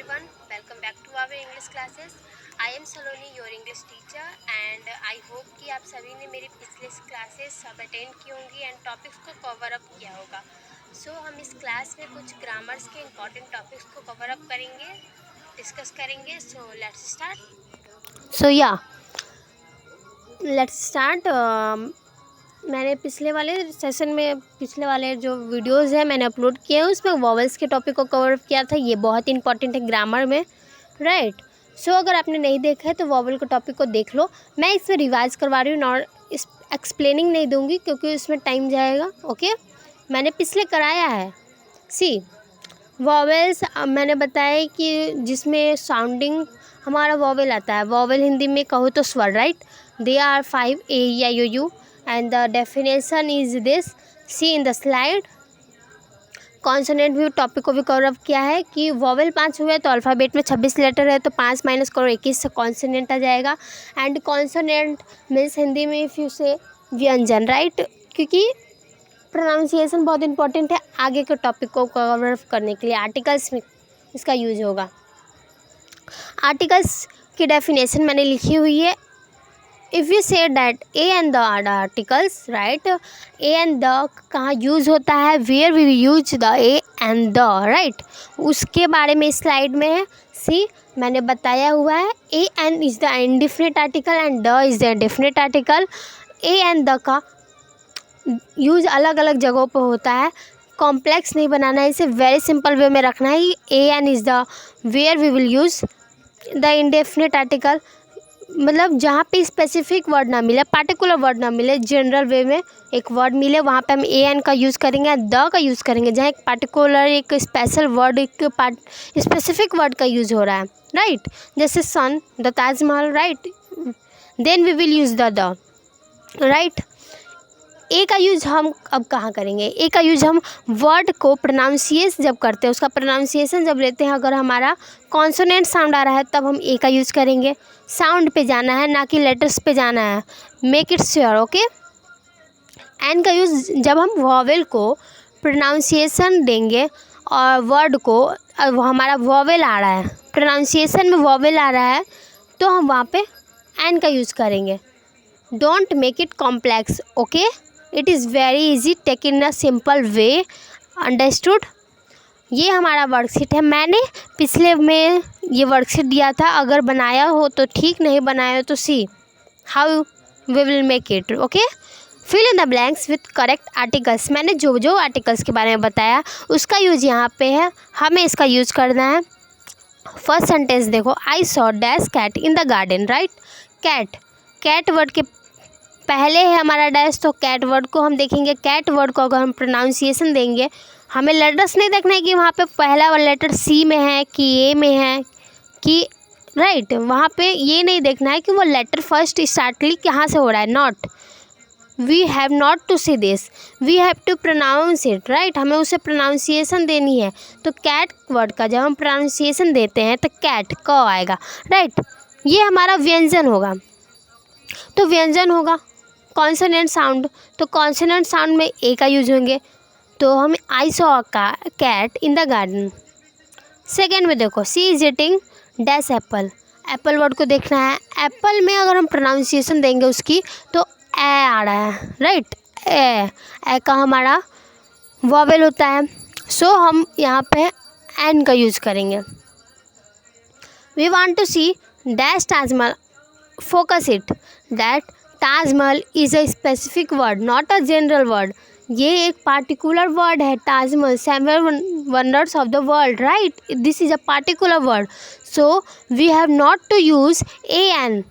everyone, welcome back to our English classes. I am Saloni, your English teacher, and I hope कि आप सभी ने मेरी पिछले क्लासेस सब अटेंड की होंगी एंड टॉपिक्स को कवर अप किया होगा. सो हम इस क्लास में कुछ ग्रामर्स के इम्पॉर्टेंट टॉपिक्स को कवर अप करेंगे, डिस्कस करेंगे. So let's start. Let's start. मैंने पिछले वाले सेशन में पिछले वाले जो वीडियोस हैं मैंने अपलोड किए हैं, उसमें वॉवल्स के टॉपिक को कवर किया था. ये बहुत इंपॉर्टेंट है ग्रामर में, राइट. सो अगर आपने नहीं देखा है तो वॉवल के टॉपिक को देख लो. मैं इसमें रिवाइज करवा रही हूँ, और इस एक्सप्लेनिंग नहीं दूंगी क्योंकि उसमें टाइम जाएगा. ओके, मैंने पिछले कराया है. सी वॉवल्स मैंने बताया कि जिसमें साउंडिंग हमारा वॉवल आता है. वॉवल हिंदी में कहो तो स्वर, right. They are 5 A, E, I, O, U. And the definition is this. See in the slide. Consonant भी टॉपिक को भी कवर अप किया है कि वॉवल 5 हुए तो अल्फ़ाबेट में 26 लेटर है, तो 5 माइनस करो 21 से कॉन्सोनेंट आ जाएगा. एंड कॉन्सोनेंट मीन्स हिंदी में इफ़ यू से व्यंजन, राइट. क्योंकि प्रोनाउंसिएशन बहुत इंपॉर्टेंट है आगे के टॉपिक को कवर अप करने के लिए. आर्टिकल्स में इसका यूज होगा. आर्टिकल्स की डेफिनेशन मैंने लिखी हुई है. If you say that A and the are the articles, right? A and the कहाँ यूज़ होता है, where we use the A and the, right? उसके बारे में स्लाइड में है. सी मैंने बताया हुआ है. A and is the indefinite article and the is the definite article. A and the का यूज़ अलग अलग जगहों पर होता है. कॉम्प्लेक्स नहीं बनाना है, इसे वेरी सिंपल वे में रखना है. A and is the where we will use the indefinite article. मतलब जहाँ पे स्पेसिफिक वर्ड ना मिले, पार्टिकुलर वर्ड ना मिले, जनरल वे में एक वर्ड मिले, वहाँ पे हम ए एन का यूज़ करेंगे, द का यूज़ करेंगे. जहाँ एक पार्टिकुलर एक स्पेशल वर्ड, एक स्पेसिफिक वर्ड का यूज़ हो रहा है, राइट. जैसे सन, the Taj Mahal, right. Then we will use the, right. ए का यूज़ हम अब कहाँ करेंगे? ए का यूज़ हम वर्ड को प्रोनाउंसिएशन जब करते हैं, उसका प्रोनाउंसिएशन जब लेते हैं, अगर हमारा कॉन्सोनेंट साउंड आ रहा है तब हम ए का यूज़ करेंगे. साउंड पे जाना है, ना कि लेटर्स पे जाना है. Make it sure, okay. An का यूज़ जब हम वॉवेल को प्रोनाउंसिएशन देंगे और वर्ड को हमारा वॉवेल आ रहा है, प्रोनाउंसिएशन में वॉवेल आ रहा है, तो हम वहाँ पे एन का यूज़ करेंगे. Don't make it complex, okay. It is very easy, take in a simple way, understood. ये हमारा वर्कशीट है. मैंने पिछले में ये वर्कशीट दिया था. अगर बनाया हो तो ठीक, नहीं बनाया हो तो see how we will make it, okay. Fill in the blanks with correct articles. मैंने जो जो आर्टिकल्स के बारे में बताया उसका यूज़ यहाँ पे है, हमें इसका यूज़ करना है. फर्स्ट सेंटेंस देखो, I saw dash cat in the garden, right. Cat, cat word के पहले है हमारा डैश, तो कैट वर्ड को हम देखेंगे. कैट वर्ड को अगर हम प्रोनाउंसिएशन देंगे, हमें लेटर्स नहीं देखना है कि वहाँ पे पहला वाला लेटर सी में है कि ए में है कि, राइट. वहाँ पे ये नहीं देखना है कि वो लेटर फर्स्ट स्टार्टली कहाँ से हो रहा है. Not, we have not to see this, we have to pronounce it, right. हमें उसे प्रोनाउंसिएशन देनी है. तो कैट वर्ड का जब हम प्रोनाउंसिएशन देते हैं तो कैट क आएगा, राइट. ये हमारा व्यंजन होगा. तो व्यंजन होगा कॉन्सोनेंट साउंड, तो कॉन्सोनेंट साउंड में ए का यूज होंगे. तो हम आई सॉ का cat in the garden. Second में देखो, she is eating dash apple. Apple word को देखना है. एप्पल में अगर हम प्रोनाउंसिएशन देंगे उसकी तो ए आ रहा है, राइट. ए का हमारा वॉवेल होता है. सो हम यहाँ पे एन का यूज़ करेंगे. We want to C dash Taj Mahal. Focus it that Taj Mahal is a specific word, not a general word. ये एक पार्टिकुलर वर्ड है. Taj Mahal, 7 wonders of the world, right. This is a particular word. So we have not to use A N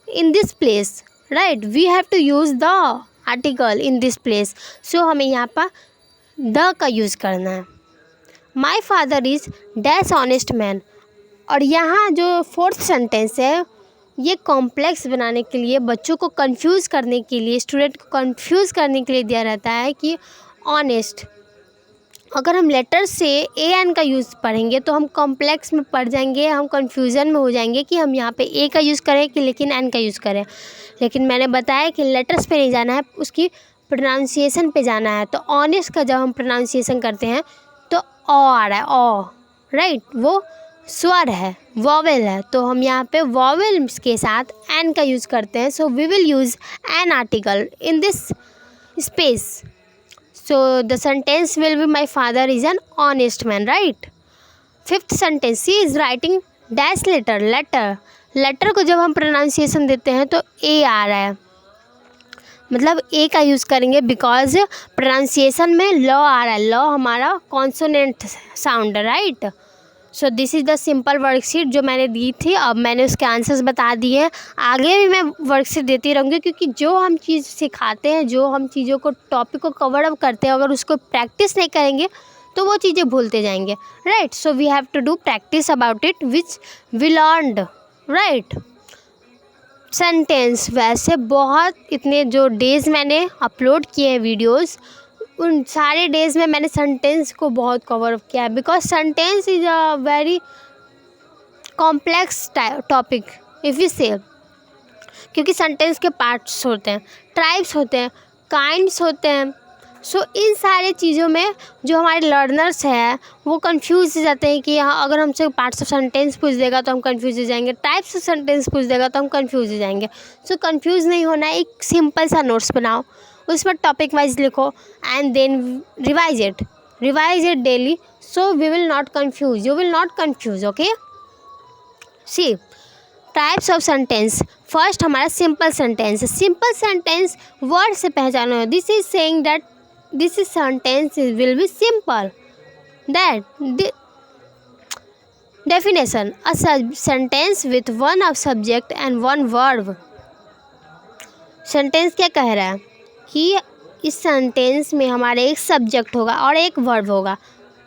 in this place, right. We have to use the article in this place. सो हमें यहाँ पर the का use करना है. माई father is dash honest man. और यहाँ जो fourth sentence है, ये कॉम्प्लेक्स बनाने के लिए, बच्चों को कंफ्यूज करने के लिए, स्टूडेंट को कंफ्यूज करने के लिए दिया रहता है कि ऑनेस्ट. अगर हम लेटर से ए एन का यूज़ पढ़ेंगे तो हम कॉम्प्लेक्स में पढ़ जाएंगे, हम कंफ्यूजन में हो जाएंगे कि हम यहाँ पे ए का यूज़ करें कि लेकिन एन का यूज़ करें. लेकिन मैंने बताया कि लेटर्स पे नहीं जाना है, उसकी प्रोनाउंसिएशन पे जाना है. तो ऑनेस्ट का जब हम प्रोनाउंसिएशन करते हैं तो ओ आ रहा है, ओ, राइट. वो स्वर है, वॉवेल है, तो हम यहाँ पे वॉवेल के साथ एन का यूज़ करते हैं. So we will use an article in this space. So the sentence will be my father is an honest man, right. Fifth sentence, she is writing dash letter. Letter को जब हम pronunciation देते हैं तो ए आ रहा है, मतलब ए का यूज़ करेंगे बिकॉज प्रोनाउंसिएशन में ल आ रहा है. ल हमारा कॉन्सोनेंट साउंड है, right. So this is the simple worksheet जो मैंने दी थी. अब मैंने उसके आंसर्स बता दिए हैं. आगे भी मैं वर्कशीट देती रहूँगी, क्योंकि जो हम चीज़ सिखाते हैं, जो हम चीज़ों को टॉपिक को कवर अप करते हैं, अगर उसको प्रैक्टिस नहीं करेंगे तो वो चीज़ें भूलते जाएंगे, right. So we have to do practice about it which we learned, right. Sentence, वैसे बहुत इतने जो डेज़ मैंने अपलोड किए हैं वीडियोस, उन सारे डेज़ में मैंने सेंटेंस को बहुत कवर अप किया है. Because sentence is a very complex topic if you से, क्योंकि सेंटेंस के पार्ट्स होते हैं, टाइप्स होते हैं, काइंड्स होते हैं. सो इन सारे चीज़ों में जो हमारे लर्नर्स हैं वो कंफ्यूज हो जाते हैं कि हाँ, अगर हमसे पार्ट्स ऑफ सेंटेंस पूछ देगा तो हम कंफ्यूज हो जाएंगे, टाइप्स ऑफ सेंटेंस पूछ देगा तो हम कंफ्यूज हो जाएंगे. सो कंफ्यूज नहीं होना है, एक सिंपल सा नोट्स बनाओ, उस पर टॉपिक वाइज लिखो and then revise it daily. So we will not confuse, you will not confuse. Okay, see types of sentence. First हमारा simple sentence. Simple sentence word से पहचानो. This is saying that this is sentence will be simple. That definition, a sentence with one of subject and one verb. Sentence क्या कह रहा है कि इस sentence में हमारे एक सब्जेक्ट होगा और एक वर्ब होगा.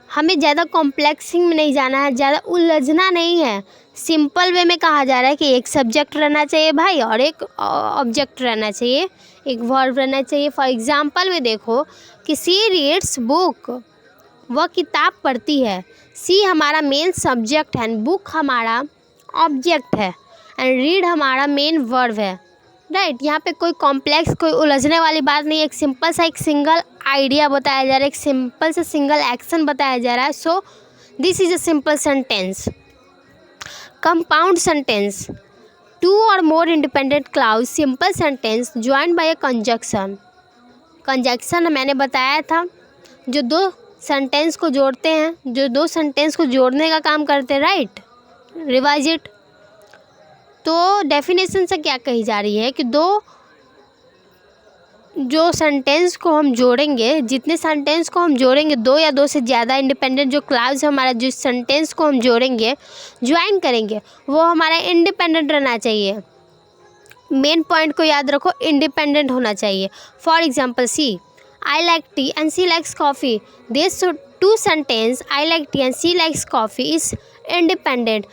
हमें ज़्यादा कॉम्प्लेक्सिंग में नहीं जाना है, ज़्यादा उलझना नहीं है. सिंपल वे में कहा जा रहा है कि एक सब्जेक्ट रहना चाहिए भाई और एक ऑब्जेक्ट रहना चाहिए, एक वर्ब रहना चाहिए. फॉर एग्जांपल में देखो कि सी रीड्स बुक, वह किताब पढ़ती है. सी हमारा मेन सब्जेक्ट है, बुक हमारा ऑब्जेक्ट है, एंड रीड हमारा मेन वर्ब है, राइट. यहाँ पे कोई कॉम्प्लेक्स, कोई उलझने वाली बात नहीं है. एक सिंपल सा एक सिंगल आइडिया बताया जा रहा है, एक सिंपल सा सिंगल एक्शन बताया जा रहा है. So this is a simple sentence. Compound sentence, two और more independent clause. Simple sentence joined by a conjunction. Conjunction मैंने बताया था, जो दो सेंटेंस को जोड़ते हैं, जो दो सेंटेंस को जोड़ने का काम करते हैं, राइट. Revise it. तो डेफिनेशन से क्या कही जा रही है कि दो जो सेंटेंस को हम जोड़ेंगे, जितने सेंटेंस को हम जोड़ेंगे, दो या दो से ज़्यादा इंडिपेंडेंट जो क्लाउज हमारा, जो सेंटेंस को हम जोड़ेंगे, ज्वाइन करेंगे, वो हमारा इंडिपेंडेंट रहना चाहिए. मेन पॉइंट को याद रखो, इंडिपेंडेंट होना चाहिए. For example see, I like tea and she likes coffee. These two sentence, I like tea and she likes coffee, is independent.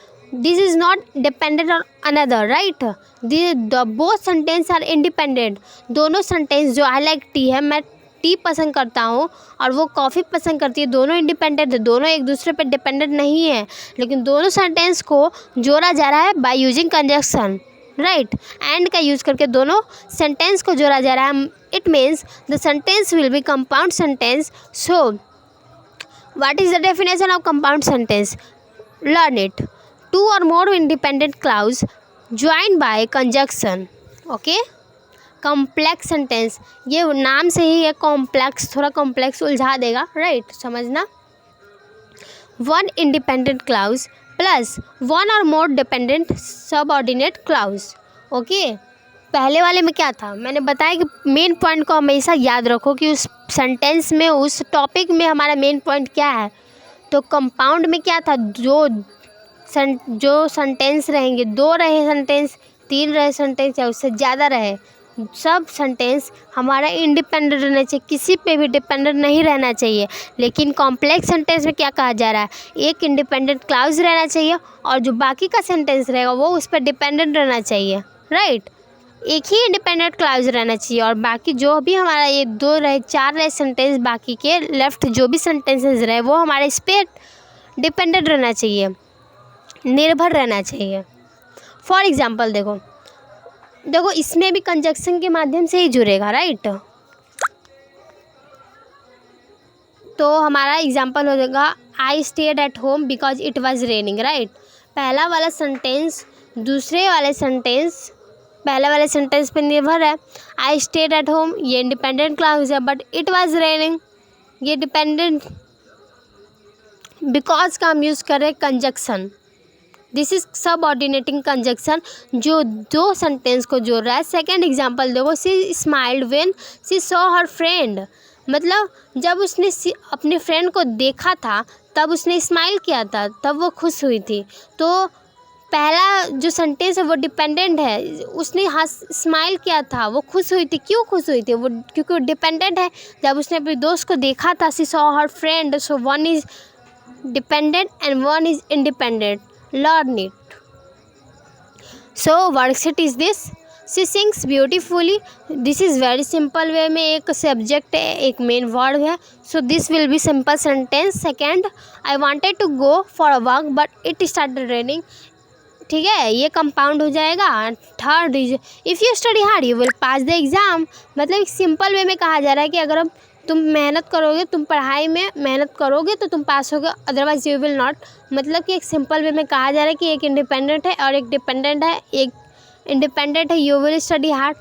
This is not dependent on another, right? The both sentence are independent. दोनों sentence जो I like tea है, मैं T पसंद करता हूँ, और वो coffee पसंद करती है, दोनों इंडिपेंडेंट है, दोनों एक दूसरे पे डिपेंडेंट नहीं है. लेकिन दोनों सेंटेंस को जोड़ा जा रहा है by using conjunction, right. And का यूज़ करके दोनों सेंटेंस को जोड़ा जा रहा है. It means the sentence will be compound sentence. So what is the definition of compound sentence? Learn it. Two और more independent clause join by conjunction. Okay. Complex sentence, ये नाम से ही है कॉम्प्लेक्स, थोड़ा कॉम्प्लेक्स उलझा देगा, राइट. समझना. One independent clause plus one और more dependent subordinate clause. Okay. पहले वाले में क्या था, मैंने बताया कि मेन पॉइंट को हमेशा याद रखो कि उस सेंटेंस में, उस टॉपिक में हमारा मेन पॉइंट क्या है. तो कंपाउंड में क्या था, जो सेंटेंस रहेंगे, दो रहे सेंटेंस, तीन रहे सेंटेंस या उससे ज़्यादा रहे, सब सेंटेंस हमारा इंडिपेंडेंट रहना चाहिए, किसी पे भी डिपेंडेंट नहीं रहना चाहिए. लेकिन कॉम्प्लेक्स सेंटेंस में क्या कहा जा रहा है, एक इंडिपेंडेंट क्लाउज रहना चाहिए और जो बाकी का सेंटेंस रहेगा वो उस पर डिपेंडेंट रहना चाहिए, राइट. एक ही इंडिपेंडेंट क्लाउज रहना चाहिए और बाकी जो भी हमारा ये दो रहे, चार रहे सेंटेंस, बाकी के लेफ्ट जो भी सेंटेंसेस रहे वो हमारे इस पर डिपेंडेंट रहना चाहिए, निर्भर रहना चाहिए. फॉर एग्जाम्पल देखो इसमें भी कंजक्शन के माध्यम से ही जुड़ेगा, राइट. तो हमारा एग्जाम्पल हो जाएगा I stayed at home because it was raining, right. पहला वाला सेंटेंस पहले वाले सेंटेंस पे निर्भर है। आई स्टेड एट होम ये इंडिपेंडेंट क्लाउज है, बट इट वाज रेनिंग ये डिपेंडेंट। बिकॉज का हम यूज़ करें conjunction, this is subordinating conjunction जो दो सेंटेंस को जोड़ रहा है। सेकेंड एग्जाम्पल देखो, she smiled when she saw her friend, मतलब जब उसने अपने फ्रेंड को देखा था तब उसने स्माइल किया था, तब वो खुश हुई थी। तो पहला जो सेंटेंस है वो डिपेंडेंट है, उसने स्माइल किया था, वो खुश हुई थी। क्यों खुश हुई थी वो? क्योंकि वो डिपेंडेंट है। जब उसने अपने दोस्त को देखा था, she saw her friend, so one is dependent and one is independent. Learn it. So worksheet is this, she sings beautifully, this is very simple way में एक सब्जेक्ट है, एक मेन वर्ड है। So this will be simple sentence. Second, I wanted to go for a walk but it started raining, ठीक है, ये compound हो जाएगा। Third is if you study hard you will pass the exam, मतलब एक simple way में कहा जा रहा है कि अगर तुम मेहनत करोगे, तुम पढ़ाई में मेहनत करोगे तो तुम पास होगे, अदरवाइज यू विल नॉट। मतलब कि एक सिंपल वे में कहा जा रहा है कि एक इंडिपेंडेंट है और एक डिपेंडेंट है। एक इंडिपेंडेंट है you will study hard,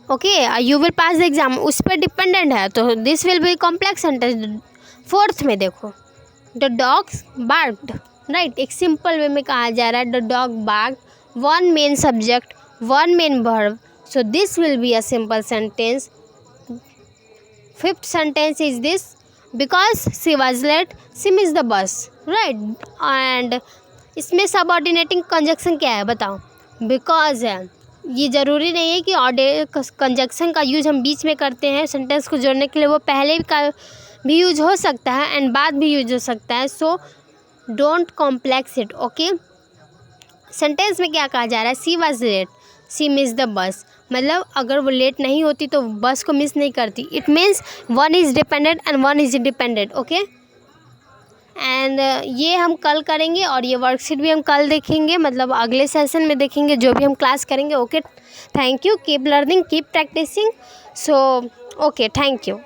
okay, you will pass the exam उस पर डिपेंडेंट है, तो this will be complex sentence. Fourth में देखो, द डॉग्स बार्क्ड, राइट, एक सिंपल वे में कहा जा रहा है the dog barked, one main subject one main verb, so this will be a simple sentence. Fifth sentence is this, because she was late she miss the bus, right. And इसमें subordinating conjunction क्या है बताओ? Because है, ये ज़रूरी नहीं है कि कंजक्शन का यूज हम बीच में करते हैं सेंटेंस को जोड़ने के लिए, वो पहले का भी यूज हो सकता है एंड बाद भी यूज हो सकता है। So don't complex it, okay. Sentence में क्या कहा जा रहा है? She was late she miss the bus, मतलब अगर वो लेट नहीं होती तो बस को मिस नहीं करती। It means one is dependent and one is independent, okay. And ये हम कल करेंगे और ये वर्कशीट भी हम कल देखेंगे, मतलब अगले सेशन में देखेंगे जो भी हम क्लास करेंगे, okay. Thank you, keep learning, keep practicing. So okay, thank you.